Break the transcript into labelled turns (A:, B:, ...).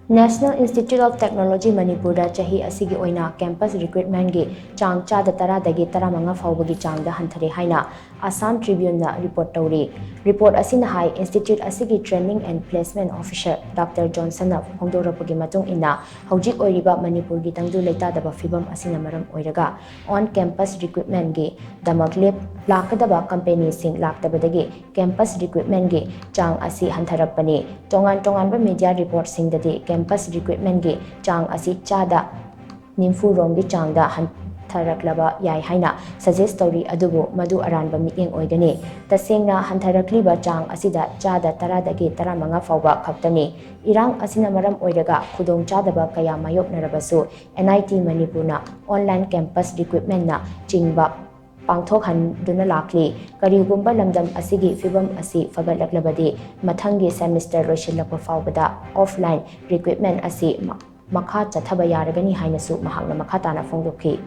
A: National Institute of Technology Manipurda Chahi ASIGI Oina Campus Recruitment gi Chang Chada Tara Dagi Taramanga Phaobagi Changda Hanthare HAINA ASSAM TRIBUNE na report TOURI. Report asin hai Institute ASIGI Training and Placement Officer Dr. Johnson na Phongdorapagi matung ina hojik oiriba Manipur gi tangdu leita daba fibam asina maram oiraga on campus recruitment gi damaklep lakadaba company sing laktabadagi campus recruitment gi Chang asi hantarapani tongan ba media report sing dadi campus recruitment gi Chang asi chada nimfu rong gi Changda hantharaklaba yai haina suggest tori adubu madu aranba mieng oigani tasengna hantharakliba Chang asida chada taradagi taramanga fauba khaktani irang asina maram oiraga khudong chadaba kaya mayok narabasu NIT Manipurna online campus recruitment na chingba Pangthok handuna lakli karigumba lamdam asigi fibam asi fagalaklabadi mathangi semester loisilakpa faubada offline recruitment asi makha chathaba yaragani hainasu mahakna makha tana phongdokhi